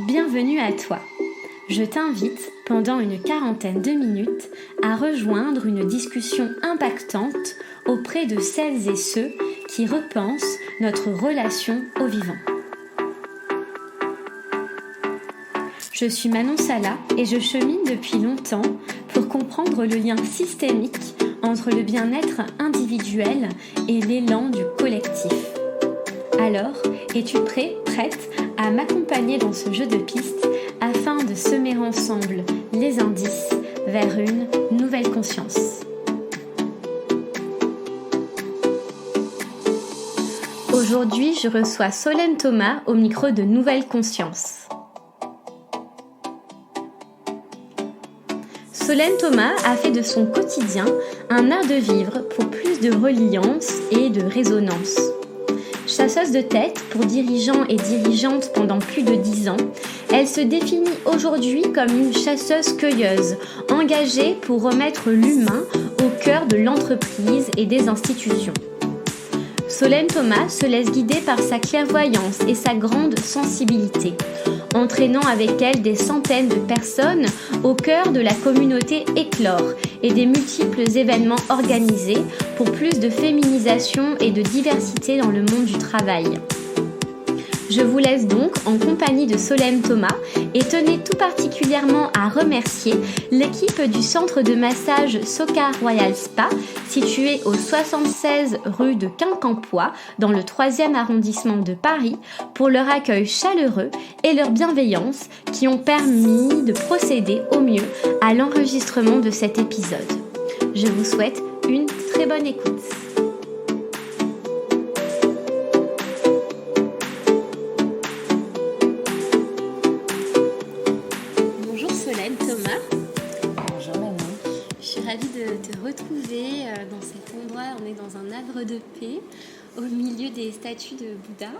Bienvenue à toi. Je t'invite, pendant une quarantaine de minutes, à rejoindre une discussion impactante auprès de celles et ceux qui repensent notre relation au vivant. Je suis Manon Sala et je chemine depuis longtemps pour comprendre le lien systémique entre le bien-être individuel et l'élan du collectif. Alors, es-tu prête à m'accompagner dans ce jeu de pistes afin de semer ensemble les indices vers une nouvelle conscience? Aujourd'hui, je reçois Solène Thomas au micro de Nouvelle Conscience. Solène Thomas a fait de son quotidien un art de vivre pour plus de reliance et de résonance. Chasseuse de tête pour dirigeants et dirigeantes pendant plus de 10 ans, elle se définit aujourd'hui comme une chasseuse-cueilleuse, engagée pour remettre l'humain au cœur de l'entreprise et des institutions. Solène Thomas se laisse guider par sa clairvoyance et sa grande sensibilité, entraînant avec elle des centaines de personnes au cœur de la communauté Éclore et des multiples événements organisés pour plus de féminisation et de diversité dans le monde du travail. Je vous laisse donc en compagnie de Solène Thomas et tenez tout particulièrement à remercier l'équipe du centre de massage Soka Royal Spa situé au 76 rue de Quincampoix dans le 3e arrondissement de Paris pour leur accueil chaleureux et leur bienveillance qui ont permis de procéder au mieux à l'enregistrement de cet épisode. Je vous souhaite une très bonne écoute. De te retrouver dans cet endroit. On est dans un havre de paix au milieu des statues de Bouddha.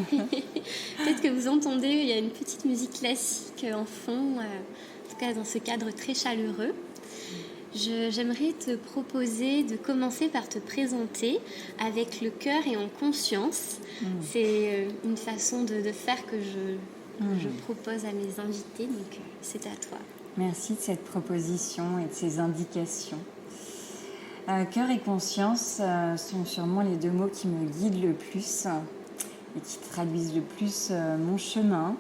Peut-être que vous entendez, il y a une petite musique classique en fond, en tout cas dans ce cadre très chaleureux. J'aimerais te proposer de commencer par te présenter avec le cœur et en conscience. C'est une façon de faire que je propose à mes invités, donc c'est à toi. Merci de cette proposition et de ces indications. Cœur et conscience sont sûrement les deux mots qui me guident le plus et qui traduisent le plus mon chemin.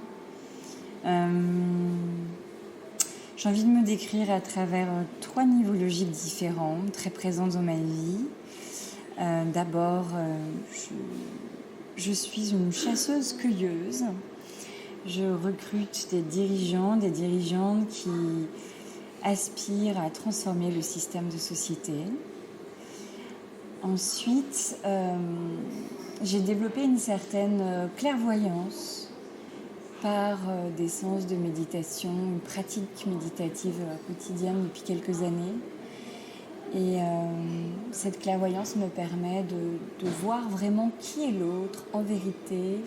J'ai envie de me décrire à travers 3 niveaux logiques différents, très présents dans ma vie. D'abord, je suis une chasseuse-cueilleuse. Je recrute des dirigeants, des dirigeantes qui aspirent à transformer le système de société. Ensuite, j'ai développé une certaine clairvoyance par des séances de méditation, une pratique méditative quotidienne depuis quelques années. Et cette clairvoyance me permet de voir vraiment qui est l'autre en vérité,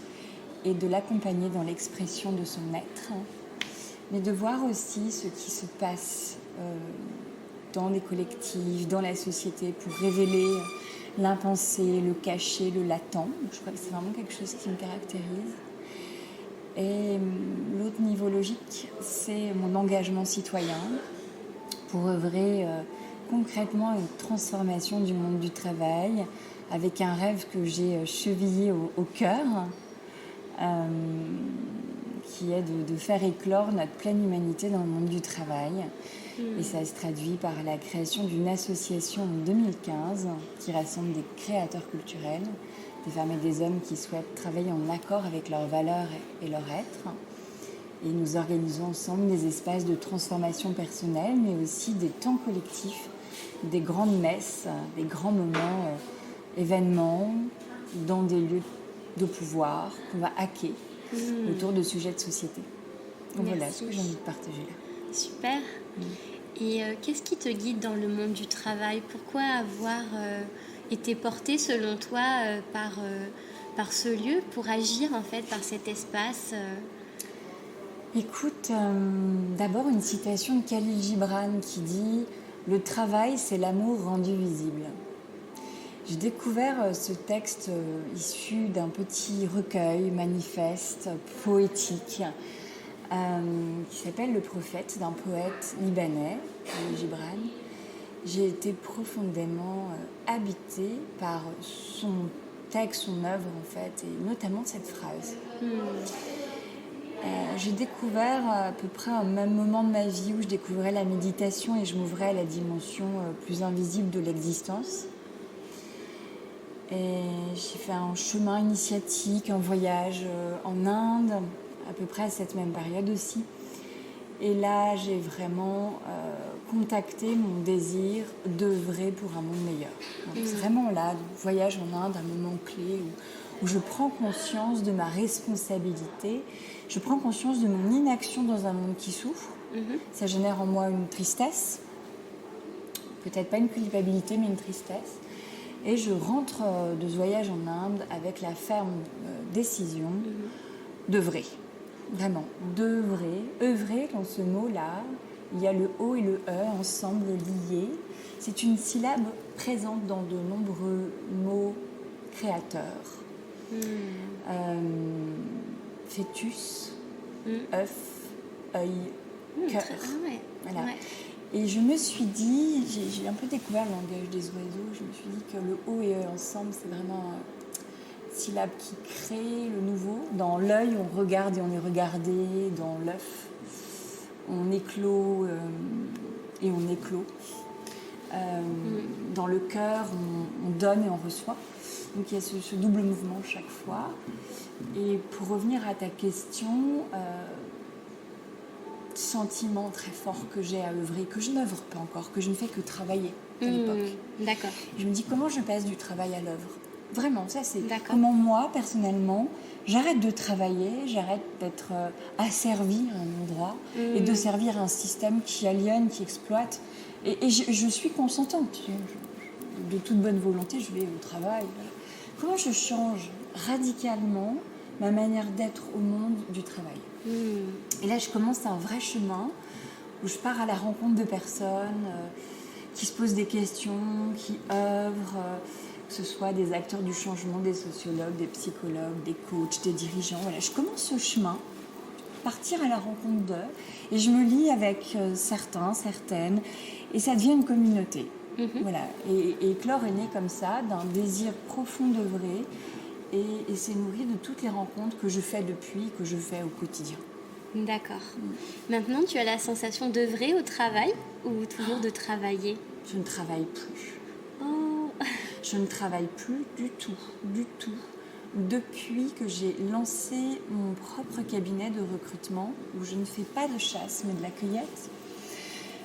et de l'accompagner dans l'expression de son être, mais de voir aussi ce qui se passe dans les collectifs, dans la société, pour révéler l'impensé, le caché, le latent. Je crois que c'est vraiment quelque chose qui me caractérise. Et l'autre niveau logique, c'est mon engagement citoyen pour œuvrer concrètement à une transformation du monde du travail, avec un rêve que j'ai chevillé au cœur, qui est de faire éclore notre pleine humanité dans le monde du travail. Et ça se traduit par la création d'une association en 2015 qui rassemble des créateurs culturels, des femmes et des hommes qui souhaitent travailler en accord avec leurs valeurs et leur être. Et nous organisons ensemble des espaces de transformation personnelle, mais aussi des temps collectifs, des grandes messes, des grands moments, événements, dans des lieux de pouvoir qu'on va hacker autour de sujets de société. Donc voilà ce que j'ai envie de partager là. Super. Et qu'est-ce qui te guide dans le monde du travail? Pourquoi avoir été porté selon toi par ce lieu pour agir en fait par cet espace Écoute, d'abord une citation de Khalil Gibran qui dit « Le travail, c'est l'amour rendu visible ». J'ai découvert ce texte issu d'un petit recueil manifeste, poétique, qui s'appelle Le Prophète, d'un poète libanais, Gibran. J'ai été profondément habitée par son texte, son œuvre en fait, et notamment cette phrase. J'ai découvert à peu près un même moment de ma vie où je découvrais la méditation et je m'ouvrais à la dimension plus invisible de l'existence. Et j'ai fait un chemin initiatique, un voyage en Inde, à peu près à cette même période aussi. Et là, j'ai vraiment contacté mon désir d'œuvrer pour un monde meilleur. Donc, c'est vraiment là, le voyage en Inde, un moment clé où je prends conscience de ma responsabilité, je prends conscience de mon inaction dans un monde qui souffre. Ça génère en moi une tristesse, peut-être pas une culpabilité, mais une tristesse. Et je rentre de ce voyage en Inde avec la ferme décision d'œuvrer. Vraiment, d'œuvrer. Œuvrer, dans ce mot-là, il y a le O et le E ensemble liés. C'est une syllabe présente dans de nombreux mots créateurs. Fœtus, œuf, œil, cœur. Voilà. Ouais. Et je me suis dit, j'ai un peu découvert le langage des oiseaux, je me suis dit que le O et E ensemble, c'est vraiment syllabe qui crée le nouveau. Dans l'œil, on regarde et on est regardé. Dans l'œuf, on éclot et on éclot. Dans le cœur, on donne et on reçoit. Donc il y a ce double mouvement chaque fois. Et pour revenir à ta question, sentiment très fort que j'ai à œuvrer, que je n'œuvre pas encore, que je ne fais que travailler à l'époque. D'accord. Je me dis comment je passe du travail à l'œuvre. Vraiment, ça c'est D'accord. comment moi, personnellement, j'arrête de travailler, j'arrête d'être asservie à un endroit et de servir un système qui aliène, qui exploite. Et je suis consentante. De toute bonne volonté, je vais au travail. Voilà. Comment je change radicalement ma manière d'être au monde du travail. Et là, je commence un vrai chemin où je pars à la rencontre de personnes qui se posent des questions, qui œuvrent, que ce soit des acteurs du changement, des sociologues, des psychologues, des coachs, des dirigeants. Voilà, je commence ce chemin, partir à la rencontre d'eux, et je me lie avec certains, certaines, et ça devient une communauté. Voilà. Et Clore est né comme ça, d'un désir profond d'œuvrer, et c'est nourri de toutes les rencontres que je fais depuis, que je fais au quotidien. D'accord. Maintenant, tu as la sensation d'œuvrer au travail ou toujours de travailler? Je ne travaille plus. Oh. Je ne travaille plus du tout. Depuis que j'ai lancé mon propre cabinet de recrutement, où je ne fais pas de chasse, mais de la cueillette.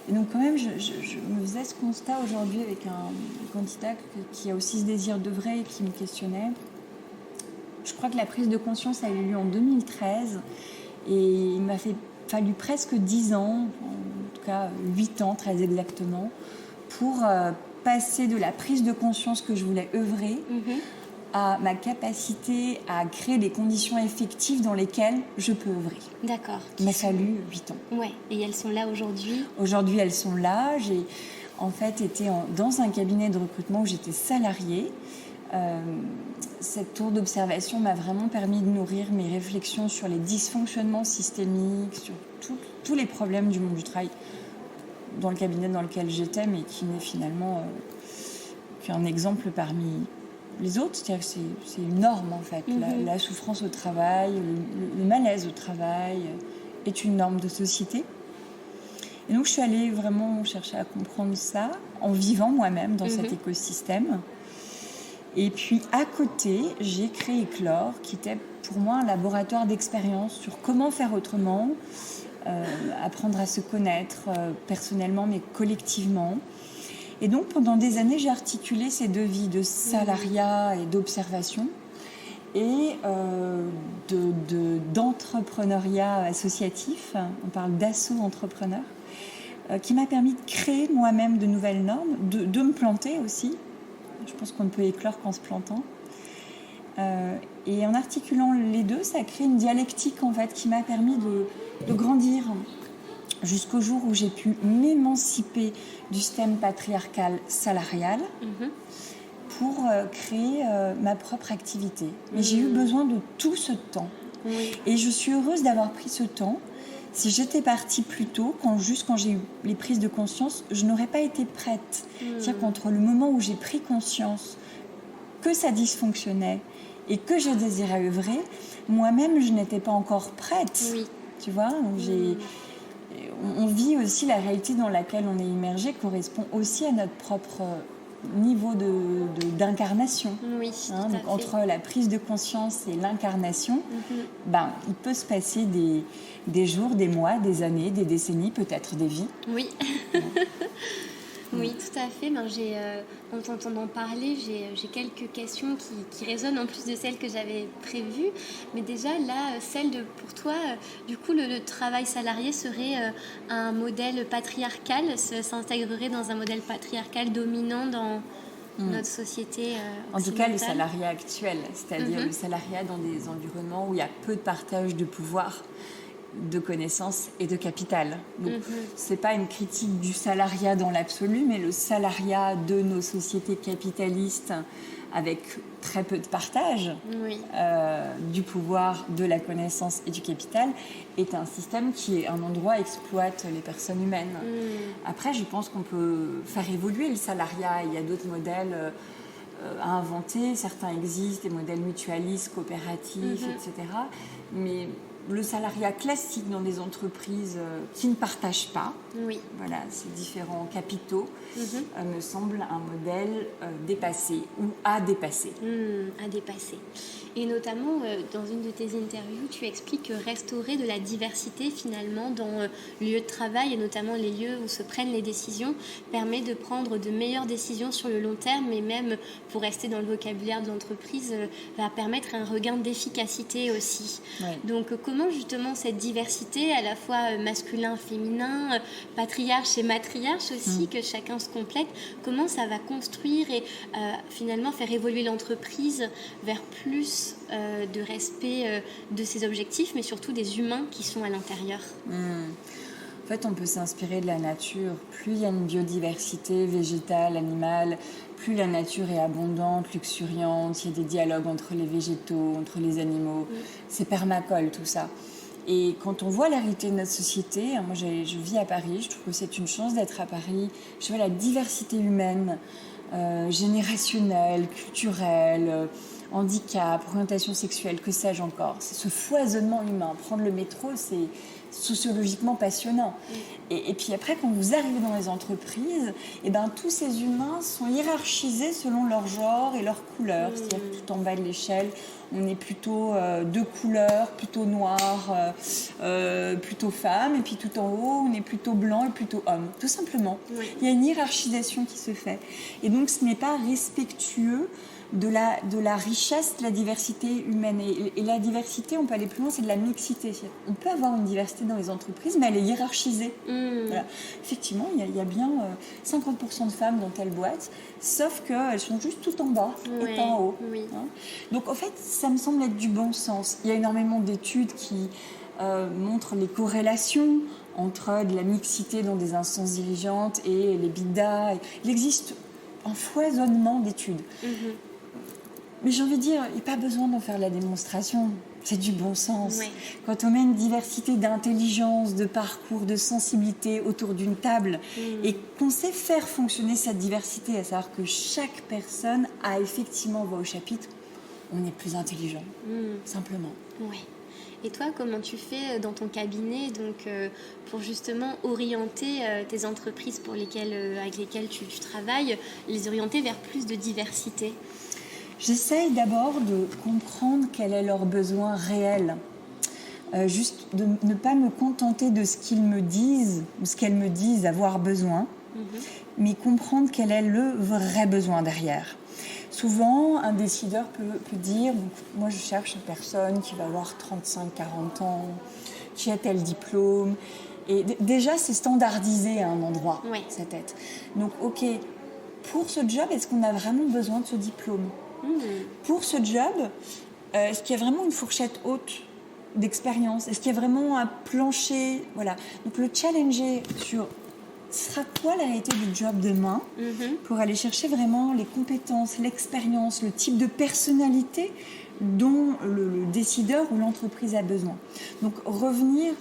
Et donc quand même, je me faisais ce constat aujourd'hui avec un candidat qui a aussi ce désir d'œuvrer et qui me questionnait. Je crois que la prise de conscience a eu lieu en 2013 et il m'a fallu presque 10 ans, en tout cas 8 ans très exactement, pour passer de la prise de conscience que je voulais œuvrer à ma capacité à créer des conditions effectives dans lesquelles je peux œuvrer. D'accord. Il m'a fallu 8 ans. Ouais. Et elles sont là aujourd'hui? Aujourd'hui, elles sont là. J'ai en fait été dans un cabinet de recrutement où j'étais salariée. Cette tour d'observation m'a vraiment permis de nourrir mes réflexions sur les dysfonctionnements systémiques, sur tous les problèmes du monde du travail dans le cabinet dans lequel j'étais, mais qui n'est finalement qu'un exemple parmi les autres. C'est-à-dire que c'est une norme en fait. La souffrance au travail, le malaise au travail est une norme de société. Et donc je suis allée vraiment chercher à comprendre ça en vivant moi-même dans cet écosystème. Et puis à côté, j'ai créé Clore, qui était pour moi un laboratoire d'expérience sur comment faire autrement, apprendre à se connaître personnellement mais collectivement. Et donc pendant des années, j'ai articulé ces deux vies de salariat et d'observation et d'entrepreneuriat associatif. On parle d'assaut entrepreneur, qui m'a permis de créer moi-même de nouvelles normes, de me planter aussi. Je pense qu'on ne peut éclore qu'en se plantant. Et en articulant les deux, ça crée une dialectique en fait, qui m'a permis de grandir jusqu'au jour où j'ai pu m'émanciper du système patriarcal salarial pour créer ma propre activité. Mais j'ai eu besoin de tout ce temps. Et je suis heureuse d'avoir pris ce temps. Si j'étais partie plus tôt, quand j'ai eu les prises de conscience, je n'aurais pas été prête. C'est-à-dire qu'entre le moment où j'ai pris conscience que ça dysfonctionnait et que je désirais œuvrer, moi-même, je n'étais pas encore prête. Oui. Tu vois, on vit aussi la réalité dans laquelle on est immergé correspond aussi à notre propre niveau d'incarnation. Oui, tout à donc fait. entre la prise de conscience et l'incarnation, il peut se passer des jours, des mois, des années, des décennies, peut-être des vies. Oui. Oui, tout à fait. En t'entendant parler, j'ai quelques questions qui résonnent en plus de celles que j'avais prévues. Mais déjà, là, pour toi, du coup, le travail salarié serait un modèle patriarcal, s'intégrerait dans un modèle patriarcal dominant dans notre société En tout cas, le occidentale. salariat actuel, c'est-à-dire le salariat dans des environnements où il y a peu de partage de pouvoir, de connaissances et de capital. Donc, c'est pas une critique du salariat dans l'absolu, mais le salariat de nos sociétés capitalistes avec très peu de partage du pouvoir, de la connaissance et du capital est un système qui est un endroit où exploite les personnes humaines. Après, je pense qu'on peut faire évoluer le salariat. Il y a d'autres modèles à inventer. Certains existent, des modèles mutualistes, coopératifs, etc. Mais le salariat classique dans des entreprises qui ne partagent pas, voilà, ces différents capitaux, me semble un modèle dépassé ou à dépasser. À dépasser. Et notamment, dans une de tes interviews, tu expliques que restaurer de la diversité finalement dans le lieu de travail et notamment les lieux où se prennent les décisions permet de prendre de meilleures décisions sur le long terme et même, pour rester dans le vocabulaire de l'entreprise, va permettre un regain d'efficacité aussi. Donc comment justement cette diversité, à la fois masculin, féminin, patriarche et matriarche aussi, que chacun se complète, comment ça va construire et finalement faire évoluer l'entreprise vers plus de respect de ses objectifs, mais surtout des humains qui sont à l'intérieur. En fait, on peut s'inspirer de la nature. Plus il y a une biodiversité végétale, animale, plus la nature est abondante, luxuriante, il y a des dialogues entre les végétaux, entre les animaux. C'est permacole, tout ça. Et quand on voit la réalité de notre société, moi je vis à Paris, je trouve que c'est une chance d'être à Paris. Je vois la diversité humaine, générationnelle, culturelle, handicap, orientation sexuelle, que sais-je encore. C'est ce foisonnement humain. Prendre le métro, c'est sociologiquement passionnant. Et puis après, quand vous arrivez dans les entreprises, tous ces humains sont hiérarchisés selon leur genre et leur couleur. C'est-à-dire que tout en bas de l'échelle, on est plutôt de couleur, plutôt noir, plutôt femme. Et puis tout en haut, on est plutôt blanc et plutôt homme. Tout simplement. Il y a une hiérarchisation qui se fait. Et donc, ce n'est pas respectueux de la richesse, de la diversité humaine. Et la diversité, on peut aller plus loin, c'est de la mixité. On peut avoir une diversité dans les entreprises, mais elle est hiérarchisée. Voilà. Effectivement, il y a bien 50% de femmes dans telle boîte, sauf qu'elles sont juste tout en bas et pas en haut. Donc, en fait, ça me semble être du bon sens. Il y a énormément d'études qui montrent les corrélations entre de la mixité dans des instances dirigeantes et les big data. Il existe un foisonnement d'études. Mais j'ai envie de dire, il n'y a pas besoin d'en faire la démonstration. C'est du bon sens. Quand on met une diversité d'intelligence, de parcours, de sensibilité autour d'une table et qu'on sait faire fonctionner cette diversité, à savoir que chaque personne a effectivement voix au chapitre, on est plus intelligent, simplement. Et toi, comment tu fais dans ton cabinet pour justement orienter tes entreprises avec lesquelles tu travailles, les orienter vers plus de diversité ? J'essaye d'abord de comprendre quel est leur besoin réel. Juste de ne pas me contenter de ce qu'ils me disent ou ce qu'elles me disent avoir besoin, mais comprendre quel est le vrai besoin derrière. Souvent, un décideur peut dire, moi je cherche une personne qui va avoir 35-40 ans, qui a tel diplôme. Et déjà, c'est standardisé à un endroit, sa tête. Donc, ok, pour ce job, est-ce qu'on a vraiment besoin de ce diplôme ? Pour ce job, est-ce qu'il y a vraiment une fourchette haute d'expérience ? Est-ce qu'il y a vraiment un plancher ? Voilà. Donc, le challenger sur sera quoi la réalité du job demain pour aller chercher vraiment les compétences, l'expérience, le type de personnalité dont le décideur ou l'entreprise a besoin. Donc revenir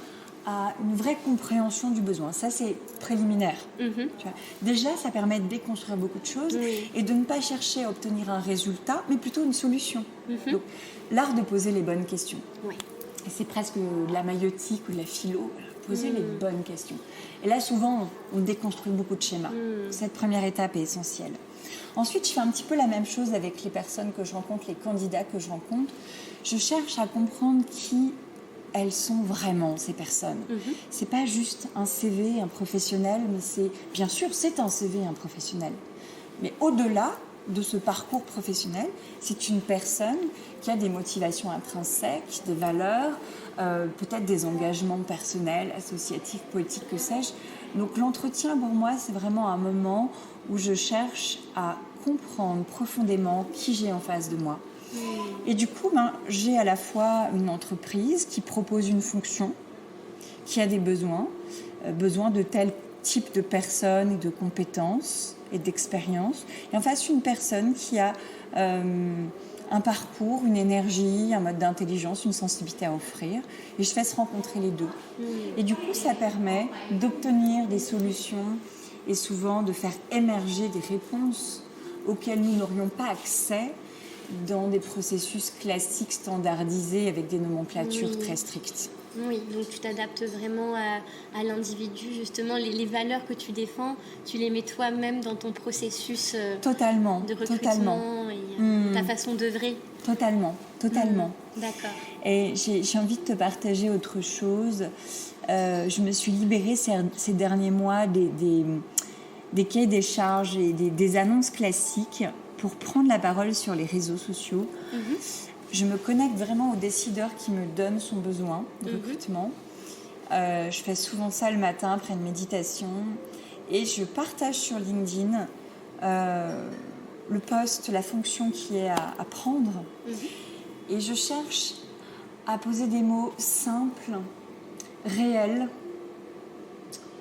à une vraie compréhension du besoin. Ça, c'est préliminaire. Tu vois. Déjà, ça permet de déconstruire beaucoup de choses et de ne pas chercher à obtenir un résultat, mais plutôt une solution. Donc, l'art de poser les bonnes questions. Et c'est presque de la maïeutique ou de la philo, poser les bonnes questions. Et là, souvent, on déconstruit beaucoup de schémas. Cette première étape est essentielle. Ensuite, je fais un petit peu la même chose avec les personnes que je rencontre, les candidats que je rencontre. Je cherche à comprendre qui elles sont vraiment, ces personnes. C'est pas juste un CV, un professionnel, mais bien sûr, c'est un CV, un professionnel. Mais au-delà de ce parcours professionnel, c'est une personne qui a des motivations intrinsèques, des valeurs, peut-être des engagements personnels, associatifs, politiques, que sais-je. Donc l'entretien, pour moi, c'est vraiment un moment où je cherche à comprendre profondément qui j'ai en face de moi. Et du coup, j'ai à la fois une entreprise qui propose une fonction, qui a des besoins de tel type de personnes et de compétences et d'expérience. Et en face, une personne qui a un parcours, une énergie, un mode d'intelligence, une sensibilité à offrir. Et je fais se rencontrer les deux. Et du coup, ça permet d'obtenir des solutions et souvent de faire émerger des réponses auxquelles nous n'aurions pas accès dans des processus classiques standardisés avec des nomenclatures très strictes. Oui, donc tu t'adaptes vraiment à l'individu, justement, les valeurs que tu défends, tu les mets toi-même dans ton processus de recrutement et ta façon d'œuvrer. Totalement. D'accord. Et j'ai envie de te partager autre chose. Je me suis libérée ces derniers mois des cahiers des charges et des annonces classiques pour prendre la parole sur les réseaux sociaux. Je me connecte vraiment au décideur qui me donne son besoin de recrutement. Je fais souvent ça le matin après une méditation. Et je partage sur LinkedIn le poste, la fonction qui est à prendre. Et je cherche à poser des mots simples, réels,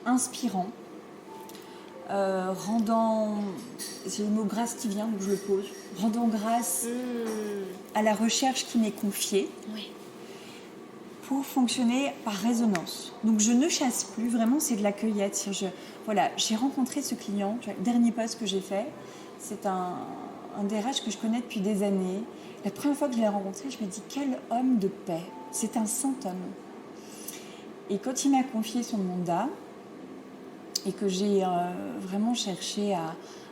inspirants, rendant, c'est le mot grâce qui vient, donc je le pose, rendant grâce à la recherche qui m'est confiée pour fonctionner par résonance. Donc je ne chasse plus, vraiment c'est de la cueillette. J'ai rencontré ce client, le dernier poste que j'ai fait, c'est un DRH que je connais depuis des années. La première fois que je l'ai rencontré, je me dis quel homme de paix, c'est un saint homme. Et quand il m'a confié son mandat, et que j'ai vraiment cherché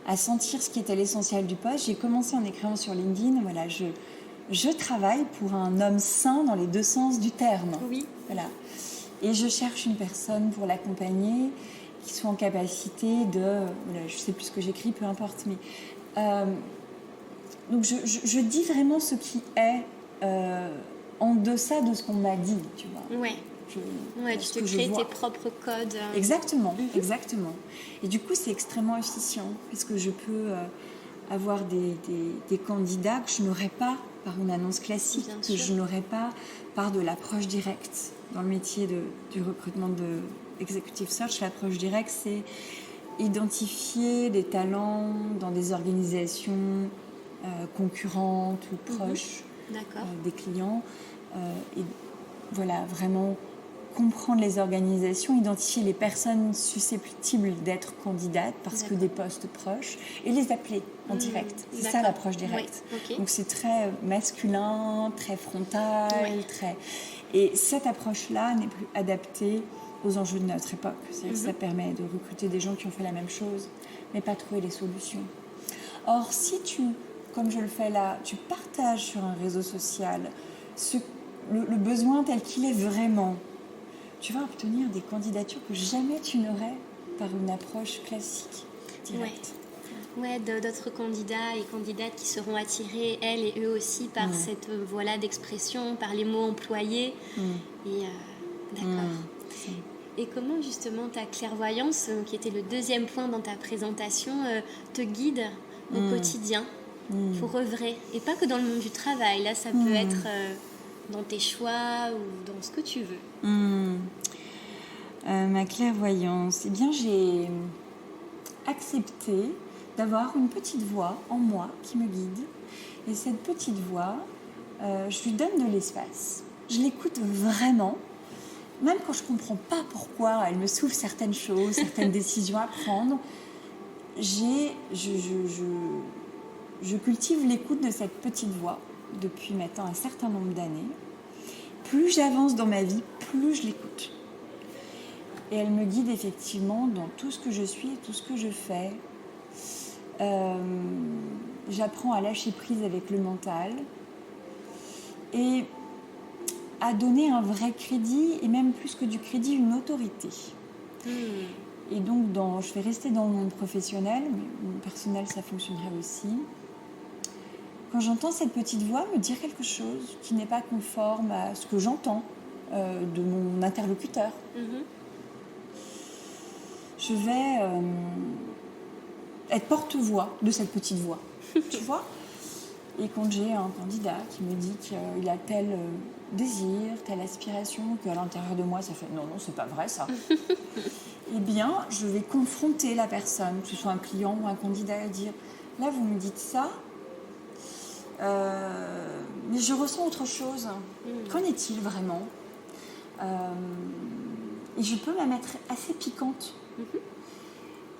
à sentir ce qui était l'essentiel du poste, j'ai commencé en écrivant sur LinkedIn, voilà, je travaille pour un homme sain dans les deux sens du terme. Voilà. Et je cherche une personne pour l'accompagner qui soit en capacité de... Voilà, je ne sais plus ce que j'écris, peu importe, mais... donc je dis vraiment ce qui est en deçà de ce qu'on m'a dit, tu vois. Tu te crées tes propres codes. Exactement. Et du coup, c'est extrêmement efficient parce que je peux avoir des candidats que je n'aurais pas par une annonce classique, je n'aurais pas par de l'approche directe. Dans le métier du recrutement de Executive Search, l'approche directe, c'est identifier des talents dans des organisations concurrentes ou proches des clients. Et voilà, vraiment comprendre les organisations, identifier les personnes susceptibles d'être candidates parce que des postes proches et les appeler en direct. C'est ça l'approche directe. Donc c'est très masculin, très frontal, Et cette approche-là n'est plus adaptée aux enjeux de notre époque. C'est-à-dire que ça permet de recruter des gens qui ont fait la même chose, mais pas trouver les solutions. Or, si comme je le fais là, tu partages sur un réseau social le besoin tel qu'il est vraiment, tu vas obtenir des candidatures que jamais tu n'aurais par une approche classique, directe. D'autres candidats et candidates qui seront attirés, elles et eux aussi, par cette voie-là d'expression, par les mots employés. Et comment justement ta clairvoyance, qui était le deuxième point dans ta présentation, te guide au quotidien pour œuvrer? Et pas que dans le monde du travail, là ça peut être dans tes choix ou dans ce que tu veux. Ma clairvoyance, j'ai accepté d'avoir une petite voix en moi qui me guide. Et cette petite voix, je lui donne de l'espace. Je l'écoute vraiment même quand je ne comprends pas pourquoi elle me souffle certaines choses, certaines décisions à prendre, je cultive l'écoute de cette petite voix depuis maintenant un certain nombre d'années. Plus j'avance dans ma vie, plus je l'écoute. Et elle me guide effectivement dans tout ce que je suis et tout ce que je fais. J'apprends à lâcher prise avec le mental et à donner un vrai crédit, et même plus que du crédit, une autorité. Et donc, je vais rester dans le monde professionnel, mais mon personnel, ça fonctionnerait aussi. Quand j'entends cette petite voix me dire quelque chose qui n'est pas conforme à ce que j'entends de mon interlocuteur, je vais être porte-voix de cette petite voix, tu vois. Et quand j'ai un candidat qui me dit qu'il a tel désir, telle aspiration, qu'à l'intérieur de moi, ça fait « non, c'est pas vrai ça », eh bien, je vais confronter la personne, que ce soit un client ou un candidat, à dire « là, vous me dites ça, mais je ressens autre chose. Qu'en est-il vraiment ?» Et je peux même être assez piquante.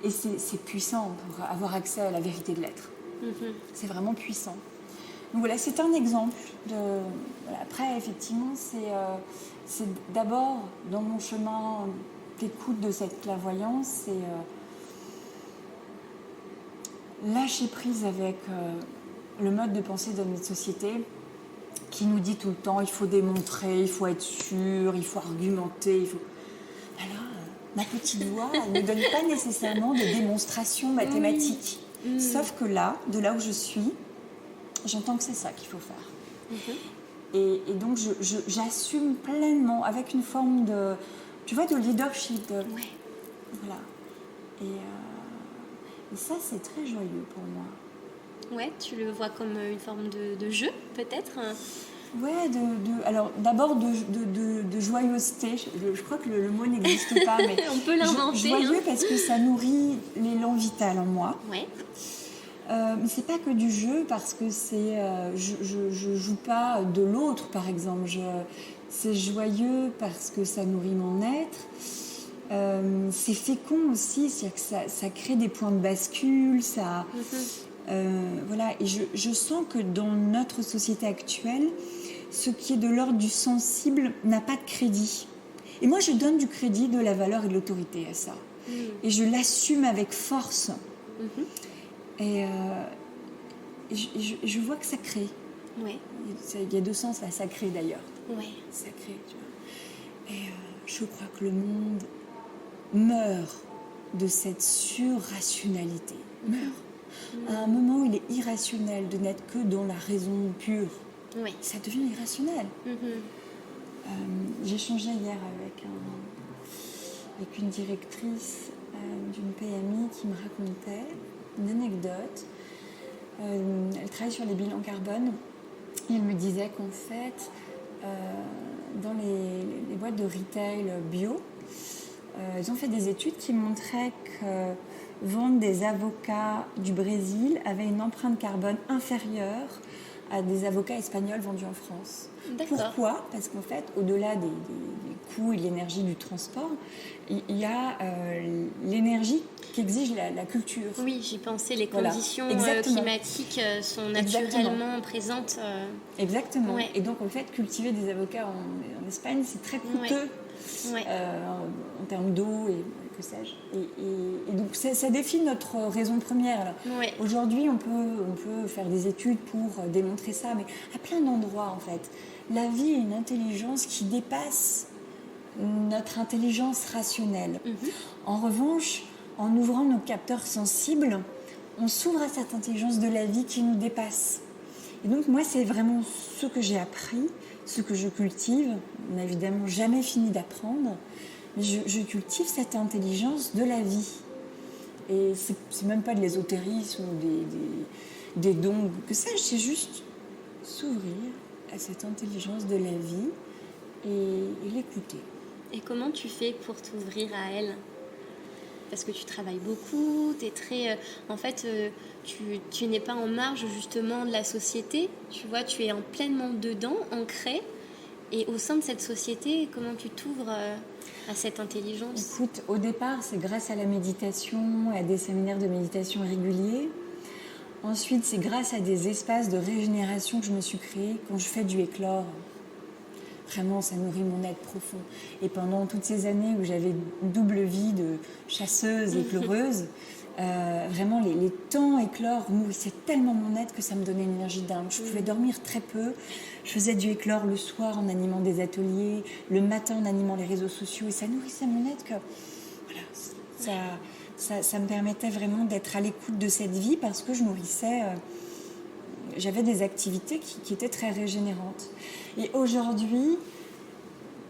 Et c'est puissant pour avoir accès à la vérité de l'être. C'est vraiment puissant. Donc voilà, c'est un exemple. Après, effectivement, c'est d'abord dans mon chemin d'écoute de cette clairvoyance, c'est lâcher prise avec le mode de pensée de notre société qui nous dit tout le temps il faut démontrer, il faut être sûr, il faut argumenter, il faut... Alors, ma petite voix, elle ne donne pas nécessairement de démonstration mathématique. Sauf que là, de là où je suis, j'entends que c'est ça qu'il faut faire. Et donc, j'assume pleinement, avec une forme de, tu vois, de leadership. Voilà. Et ça, c'est très joyeux pour moi. Ouais, tu le vois comme une forme de jeu, peut-être. Ouais, alors d'abord de joyeuseté. Je crois que le mot n'existe pas, mais on peut l'inventer. Joyeux parce que ça nourrit l'élan vital en moi. Ouais. Mais c'est pas que du jeu parce que c'est, je joue pas de l'autre par exemple. C'est joyeux parce que ça nourrit mon être. C'est fécond aussi, c'est-à-dire que ça crée des points de bascule, ça. Voilà, et je sens que dans notre société actuelle, ce qui est de l'ordre du sensible n'a pas de crédit. Et moi, je donne du crédit, de la valeur et de l'autorité à ça. Et je l'assume avec force. Et je vois que ça crée. Ouais. Il y a deux sens là, ça crée d'ailleurs. Ouais. Ça crée, tu vois. Et je crois que le monde meurt de cette surrationalité. Meurt. À un moment où il est irrationnel de n'être que dans la raison pure. Oui. Ça devient irrationnel. J'ai échangé hier avec une directrice d'une PMI qui me racontait une anecdote. Elle travaille sur les bilans carbone et elle me disait qu'en fait, dans les boîtes de retail bio, ils ont fait des études qui montraient que vendre des avocats du Brésil avait une empreinte carbone inférieure à des avocats espagnols vendus en France. D'accord. Pourquoi ? Parce qu'en fait, au-delà des coûts et de l'énergie du transport, il y a l'énergie qu'exige la culture. Oui, j'y pensais, les conditions climatiques sont naturellement présentes. Exactement. Ouais. Et donc, en fait, cultiver des avocats en Espagne, c'est très coûteux en termes d'eau et que sais-je. Et donc, ça défie notre raison première. Alors, aujourd'hui, on peut faire des études pour démontrer ça, mais à plein d'endroits, en fait. La vie est une intelligence qui dépasse notre intelligence rationnelle. En revanche, en ouvrant nos capteurs sensibles, on s'ouvre à cette intelligence de la vie qui nous dépasse. Et donc, moi, c'est vraiment ce que j'ai appris, ce que je cultive. On n'a évidemment jamais fini d'apprendre, mais je cultive cette intelligence de la vie. Et c'est même pas de l'ésotérisme ou des dons, que sais-je, c'est juste s'ouvrir à cette intelligence de la vie et l'écouter. Et comment tu fais pour t'ouvrir à elle ? Parce que tu travailles beaucoup, t'es très... en fait, tu n'es pas en marge justement de la société. Tu vois, tu es pleinement dedans, ancré. Et au sein de cette société, comment tu t'ouvres à cette intelligence? Écoute, au départ, c'est grâce à la méditation, à des séminaires de méditation réguliers. Ensuite, c'est grâce à des espaces de régénération que je me suis créée quand je fais du éclore. Vraiment, ça nourrit mon être profond. Et pendant toutes ces années où j'avais une double vie de chasseuse et pleureuse, vraiment, les temps éclore nourrissaient tellement mon être que ça me donnait une énergie dingue. Je pouvais dormir très peu. Je faisais du éclore le soir en animant des ateliers, le matin en animant les réseaux sociaux. Et ça nourrissait mon être que voilà, ça me permettait vraiment d'être à l'écoute de cette vie parce que je nourrissais... j'avais des activités qui étaient très régénérantes. Et aujourd'hui,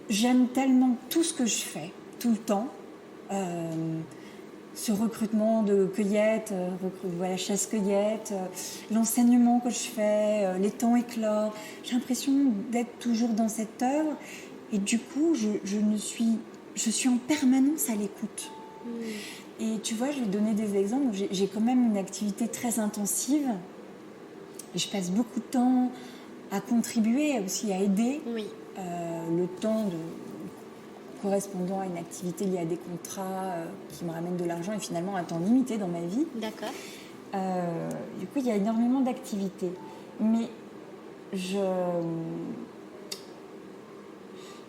j'aime tellement tout ce que je fais, tout le temps. Ce recrutement de cueillette, voilà, chasse-cueillette, l'enseignement que je fais, les temps éclore. J'ai l'impression d'être toujours dans cette heure. Et du coup, je suis en permanence à l'écoute. Et tu vois, je vais donner des exemples. J'ai quand même une activité très intensive. Je passe beaucoup de temps à contribuer, aussi à aider. Oui. Le temps correspondant à une activité liée à des contrats qui me ramènent de l'argent et finalement un temps limité dans ma vie. D'accord. Du coup, il y a énormément d'activités. Mais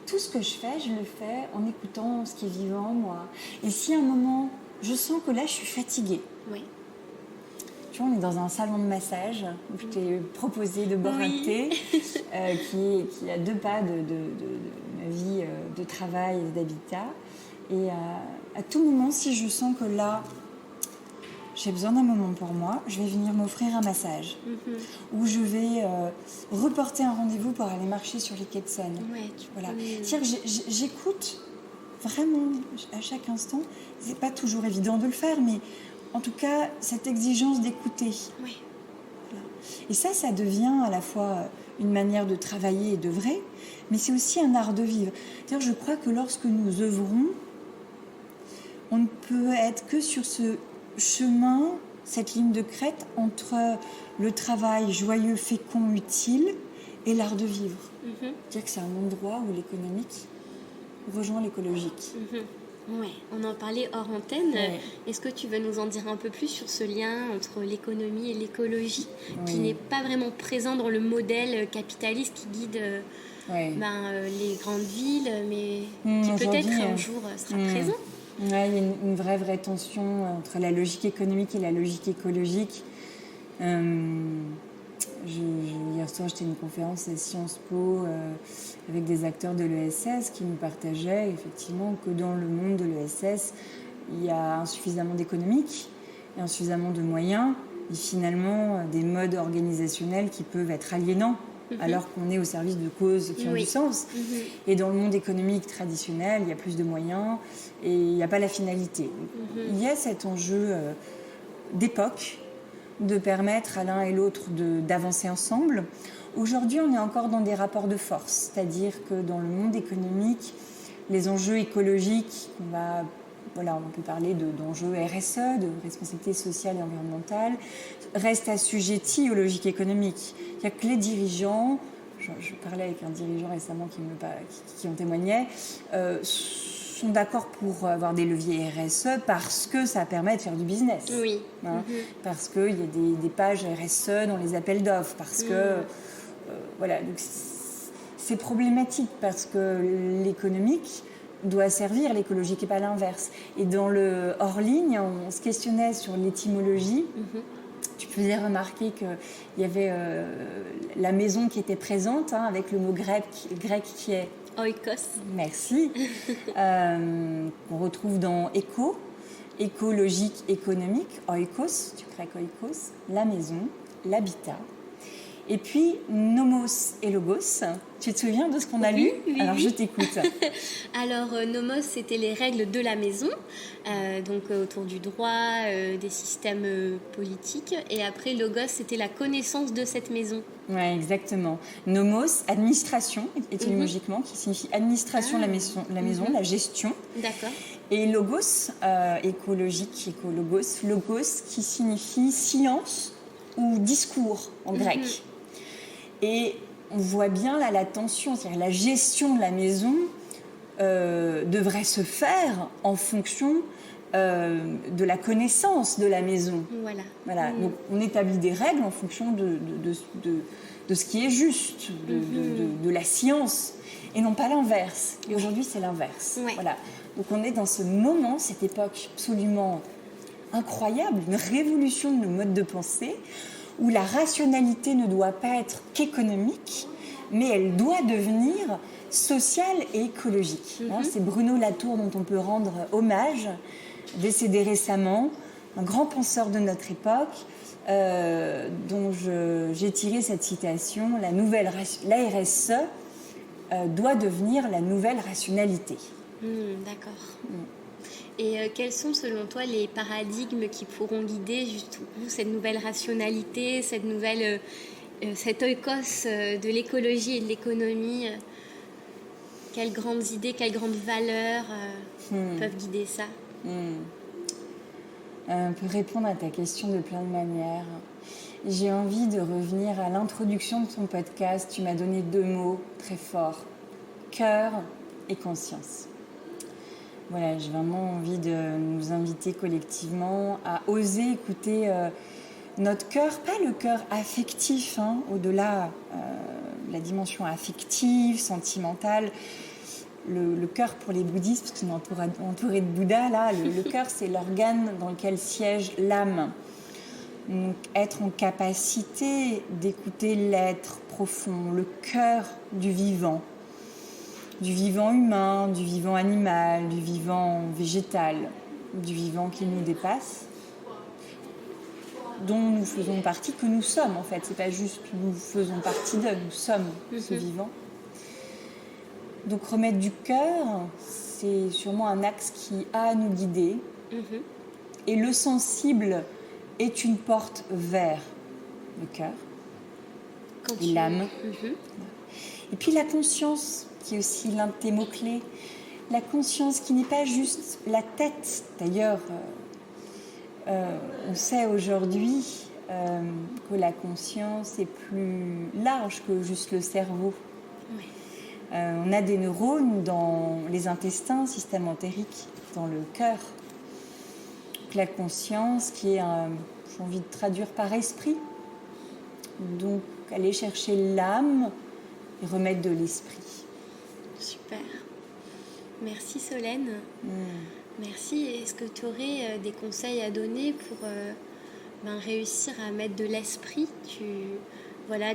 tout ce que je fais, je le fais en écoutant ce qui est vivant, moi. Et si à un moment, je sens que là, je suis fatiguée. Oui. Tu vois, on est dans un salon de massage où je t'ai proposé de boire un thé qui a 2 pas de ma vie de travail et d'habitat. Et à tout moment, si je sens que là, j'ai besoin d'un moment pour moi, je vais venir m'offrir un massage. Ou je vais reporter un rendez-vous pour aller marcher sur les quais de Seine. Ouais, voilà. C'est-à-dire que j'écoute vraiment à chaque instant. C'est pas toujours évident de le faire, mais en tout cas, cette exigence d'écouter. Oui. Voilà. Et ça devient à la fois une manière de travailler et d'œuvrer, mais c'est aussi un art de vivre. C'est-à-dire, je crois que lorsque nous œuvrons, on ne peut être que sur ce chemin, cette ligne de crête entre le travail joyeux, fécond, utile et l'art de vivre. C'est-à-dire que c'est un endroit où l'économique rejoint l'écologique. Ouais, on en parlait hors antenne. Ouais. Est-ce que tu veux nous en dire un peu plus sur ce lien entre l'économie et l'écologie qui n'est pas vraiment présent dans le modèle capitaliste qui guide les grandes villes, mais qui peut-être un jour sera présent? Il y a une vraie tension entre la logique économique et la logique écologique. Hier soir, j'étais à une conférence à Sciences Po avec des acteurs de l'ESS qui nous partageaient effectivement que dans le monde de l'ESS, il y a insuffisamment d'économique et insuffisamment de moyens et finalement des modes organisationnels qui peuvent être aliénants alors qu'on est au service de causes qui ont du sens. Et dans le monde économique traditionnel, il y a plus de moyens et il n'y a pas la finalité. Il y a cet enjeu d'époque de permettre à l'un et l'autre d'avancer ensemble. Aujourd'hui, on est encore dans des rapports de force, c'est-à-dire que dans le monde économique, les enjeux écologiques, on peut parler d'enjeux RSE, de responsabilité sociale et environnementale, restent assujettis aux logiques économiques. Il y a que les dirigeants, je parlais avec un dirigeant récemment qui en témoignait, sont d'accord pour avoir des leviers RSE parce que ça permet de faire du business. Oui. Parce qu'il y a des pages RSE dans les appels d'offres, parce que... donc c'est problématique parce que l'économique doit servir l'écologique et pas l'inverse. Et dans le hors-ligne, on se questionnait sur l'étymologie. Tu faisais remarquer qu'il y avait la maison qui était présente, avec le mot grec qui est... Oikos. Merci. On retrouve dans éco, écologique, économique, oikos, du grec oikos, la maison, l'habitat. Et puis, nomos et logos. Tu te souviens de ce qu'on a lu ? Alors, je t'écoute. Alors, nomos, c'était les règles de la maison, donc autour du droit, des systèmes politiques. Et après, logos, c'était la connaissance de cette maison. Oui, exactement. Nomos, administration, étymologiquement, qui signifie administration de la maison, la gestion. D'accord. Et logos, écologique, écologos, logos, qui signifie silence ou discours en grec. Et on voit bien là la tension, c'est-à-dire la gestion de la maison devrait se faire en fonction de la connaissance de la maison. Voilà. Donc on établit des règles en fonction de ce qui est juste, de la science, et non pas l'inverse. Et aujourd'hui, c'est l'inverse. Voilà. Donc on est dans ce moment, cette époque absolument incroyable, une révolution de nos modes de pensée, où la rationalité ne doit pas être qu'économique, mais elle doit devenir sociale et écologique. C'est Bruno Latour dont on peut rendre hommage, décédé récemment, un grand penseur de notre époque, dont j'ai tiré cette citation, la RSE doit devenir la nouvelle rationalité. D'accord. Et quels sont selon toi les paradigmes qui pourront guider justement cette nouvelle rationalité, cet oikos de l'écologie et de l'économie? Quelles grandes idées, quelles grandes valeurs peuvent guider ça? On peut répondre à ta question de plein de manières. J'ai envie de revenir à l'introduction de ton podcast. Tu m'as donné 2 mots très forts, cœur et conscience. Voilà, j'ai vraiment envie de nous inviter collectivement à oser écouter notre cœur, pas le cœur affectif, au-delà de la dimension affective, sentimentale. Le cœur pour les bouddhistes, parce qu'on est entouré de Bouddha, là, le cœur, c'est l'organe dans lequel siège l'âme. Donc, être en capacité d'écouter l'être profond, le cœur du vivant humain, du vivant animal, du vivant végétal, du vivant qui nous dépasse, dont nous faisons partie, que nous sommes en fait. C'est pas juste que nous faisons partie d'eux, nous sommes ce vivant. Donc remettre du cœur, c'est sûrement un axe qui a à nous guider. Et le sensible est une porte vers le cœur, l'âme. Et puis la conscience, qui est aussi l'un de tes mots-clés. La conscience qui n'est pas juste la tête. D'ailleurs, on sait aujourd'hui que la conscience est plus large que juste le cerveau. On a des neurones dans les intestins, système entérique, dans le cœur. Donc la conscience qui est, j'ai envie de traduire par esprit. Donc aller chercher l'âme et remettre de l'esprit. Super. Merci Solène. Merci. Est-ce que tu aurais des conseils à donner pour réussir à mettre de l'esprit?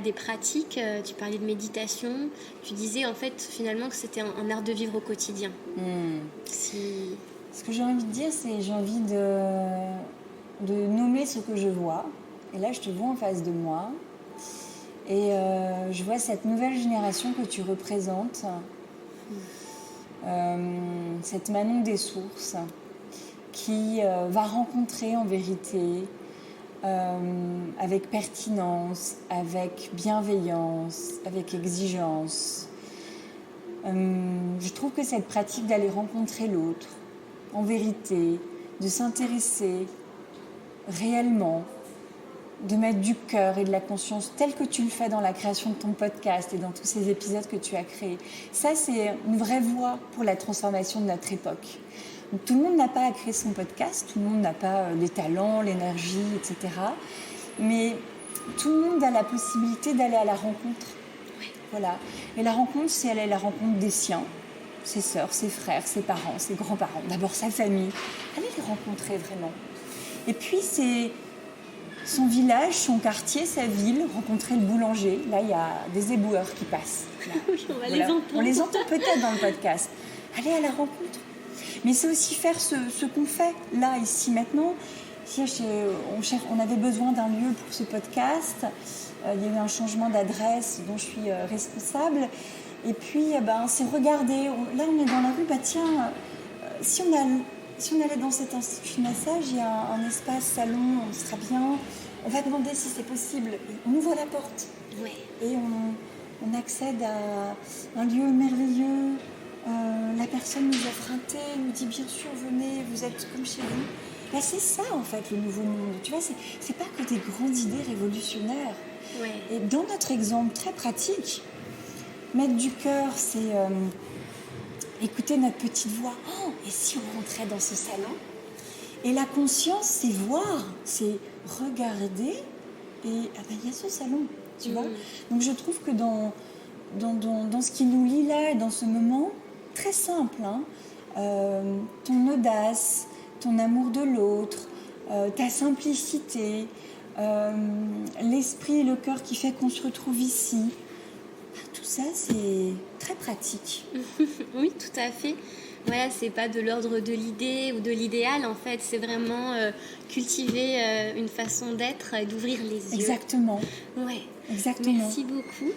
Des pratiques, tu parlais de méditation, tu disais en fait finalement que c'était un art de vivre au quotidien. Ce que j'ai envie de dire, c'est j'ai envie de nommer ce que je vois. Et là, je te vois en face de moi. Et je vois cette nouvelle génération que tu représentes, cette Manon des Sources, qui va rencontrer en vérité, avec pertinence, avec bienveillance, avec exigence. Je trouve que cette pratique d'aller rencontrer l'autre, en vérité, de s'intéresser réellement, de mettre du cœur et de la conscience tel que tu le fais dans la création de ton podcast et dans tous ces épisodes que tu as créés. Ça, c'est une vraie voie pour la transformation de notre époque. Donc, tout le monde n'a pas à créer son podcast, tout le monde n'a pas les talents, l'énergie, etc. Mais tout le monde a la possibilité d'aller à la rencontre. Voilà. Et la rencontre, c'est aller à la rencontre des siens, ses sœurs, ses frères, ses parents, ses grands-parents, d'abord sa famille. Allez les rencontrer vraiment. Et puis, c'est son village, son quartier, sa ville, rencontrer le boulanger. Là, il y a des éboueurs qui passent. Oui, on va les entendre. On les entend peut-être dans le podcast. Allez à la rencontre. Mais c'est aussi faire ce qu'on fait là, ici, maintenant. Ici, on avait besoin d'un lieu pour ce podcast. Il y a eu un changement d'adresse dont je suis responsable. Et puis, c'est regarder. Là, on est dans la rue. Tiens, si on allait dans cet institut de massage, il y a un espace salon, on sera bien. On va demander si c'est possible. On ouvre la porte. Ouais. Et on accède à un lieu merveilleux. La personne nous offre un thé, nous dit bien sûr venez, vous êtes comme chez vous. C'est ça en fait le nouveau monde. Tu vois, c'est pas que des grandes idées révolutionnaires. Ouais. Et dans notre exemple très pratique, mettre du cœur, c'est écouter notre petite voix. Oh, et si on rentrait dans ce salon? Et la conscience, c'est voir, c'est regarder. Et ah ben, il y a ce salon, tu vois. Donc je trouve que dans ce qui nous lie là, dans ce moment, très simple, ton audace, ton amour de l'autre, ta simplicité, l'esprit et le cœur qui fait qu'on se retrouve ici, tout ça c'est très pratique. Oui, tout à fait. Voilà, c'est pas de l'ordre de l'idée ou de l'idéal en fait, c'est vraiment cultiver une façon d'être et d'ouvrir les yeux. Exactement. Ouais. Exactement. Merci beaucoup.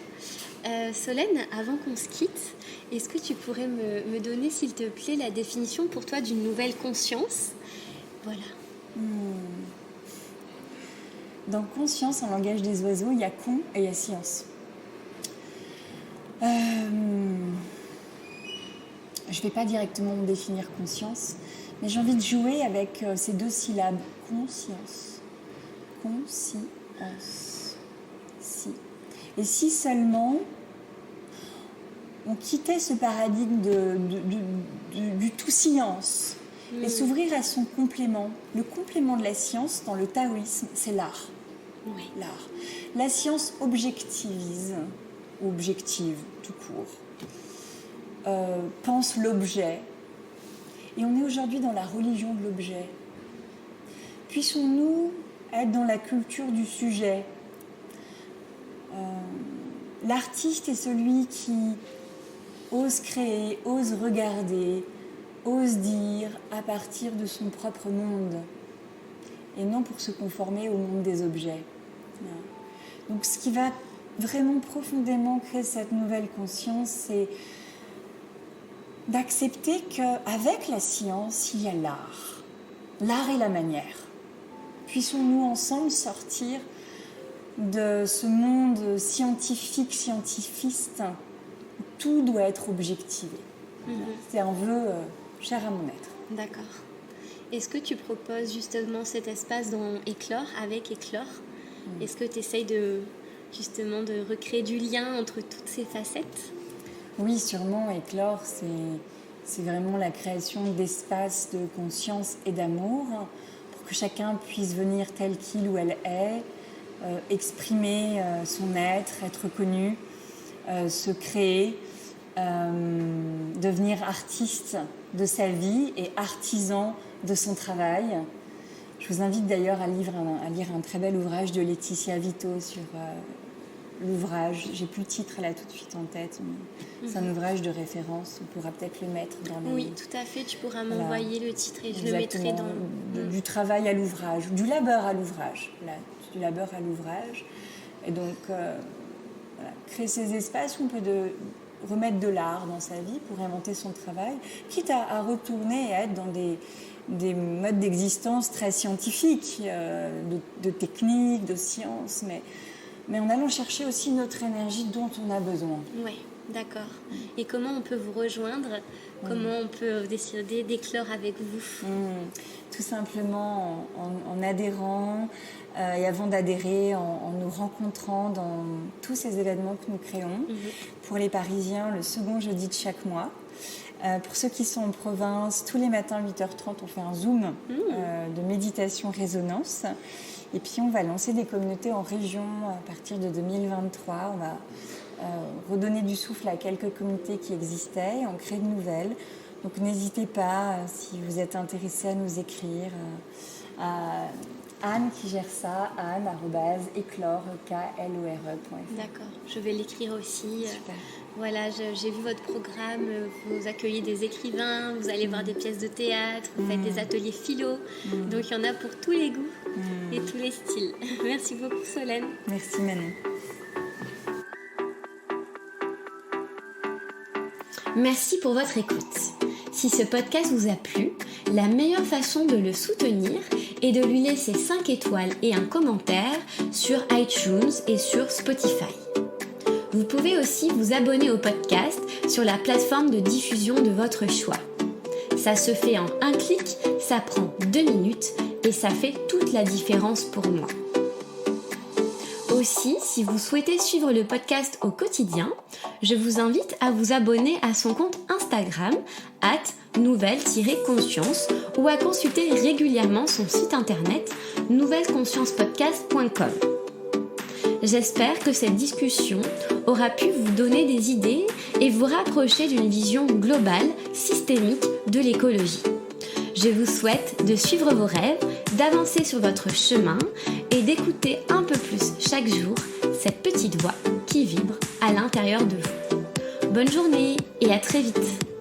Solène, avant qu'on se quitte, est-ce que tu pourrais me donner, s'il te plaît, la définition pour toi d'une nouvelle conscience? Voilà. Dans conscience, en langage des oiseaux, il y a con et il y a science. Je ne vais pas directement définir conscience, mais j'ai envie de jouer avec ces deux syllabes. Conscience. Conscience. Si. Et si seulement on quittait ce paradigme du tout science et s'ouvrir à son complément. Le complément de la science dans le taoïsme, c'est l'art. Oui. L'art. La science objective tout court, pense l'objet. Et on est aujourd'hui dans la religion de l'objet. Puissons-nous être dans la culture du sujet. L'artiste est celui qui ose créer, ose regarder, ose dire à partir de son propre monde, et non pour se conformer au monde des objets. Donc ce qui va vraiment profondément créer cette nouvelle conscience, c'est d'accepter qu'avec la science, il y a l'art. L'art et la manière. Puissons-nous ensemble sortir de ce monde scientifique-scientifiste où tout doit être objectivé. C'est un vœu cher à mon être. D'accord. Est-ce que tu proposes justement cet espace dans Éclore, avec Éclore? Est-ce que tu essayes de recréer du lien entre toutes ces facettes? Oui, sûrement. Éclore, c'est vraiment la création d'espaces de conscience et d'amour pour que chacun puisse venir tel qu'il ou elle est, exprimer son être connu, se créer, devenir artiste de sa vie et artisan de son travail. Je vous invite d'ailleurs à lire un très bel ouvrage de Laetitia Vito sur l'ouvrage. J'ai plus le titre là tout de suite en tête, mais c'est un ouvrage de référence. On pourra peut-être le mettre dans les... Oui, tout à fait. Tu pourras m'envoyer le titre et je le mettrai dans... Du travail à l'ouvrage, du labeur à l'ouvrage. Là, du labeur à l'ouvrage. Et donc, créer ces espaces où on peut remettre de l'art dans sa vie pour inventer son travail, quitte à retourner et à être dans des modes d'existence très scientifiques, de technique, de science, mais en allant chercher aussi notre énergie dont on a besoin. Oui, d'accord. Et comment on peut vous rejoindre? Comment on peut décider d'éclore avec vous? Tout simplement en adhérant, et avant d'adhérer, en nous rencontrant dans tous ces événements que nous créons. Pour les Parisiens, le second jeudi de chaque mois. Pour ceux qui sont en province, tous les matins à 8h30, on fait un Zoom de méditation résonance. Et puis on va lancer des communautés en région à partir de 2023. On va redonner du souffle à quelques communautés qui existaient et en créer de nouvelles. Donc n'hésitez pas, si vous êtes intéressé, à nous écrire à Anne qui gère ça, anne@éclore.fr. D'accord, je vais l'écrire aussi. Super. Voilà, j'ai vu votre programme, vous accueillez des écrivains, vous allez voir des pièces de théâtre, vous faites des ateliers philo, donc il y en a pour tous les goûts et tous les styles. Merci beaucoup Solène. Merci Manon. Merci pour votre écoute. Si ce podcast vous a plu, la meilleure façon de le soutenir est de lui laisser 5 étoiles et un commentaire sur iTunes et sur Spotify. Vous pouvez aussi vous abonner au podcast sur la plateforme de diffusion de votre choix. Ça se fait en un clic, ça prend 2 minutes et ça fait toute la différence pour moi. Aussi, si vous souhaitez suivre le podcast au quotidien, je vous invite à vous abonner à son compte Instagram @nouvelle-conscience ou à consulter régulièrement son site internet nouvelleconsciencepodcast.com. J'espère que cette discussion aura pu vous donner des idées et vous rapprocher d'une vision globale, systémique de l'écologie. Je vous souhaite de suivre vos rêves, d'avancer sur votre chemin et d'écouter un peu plus chaque jour cette petite voix qui vibre à l'intérieur de vous. Bonne journée et à très vite!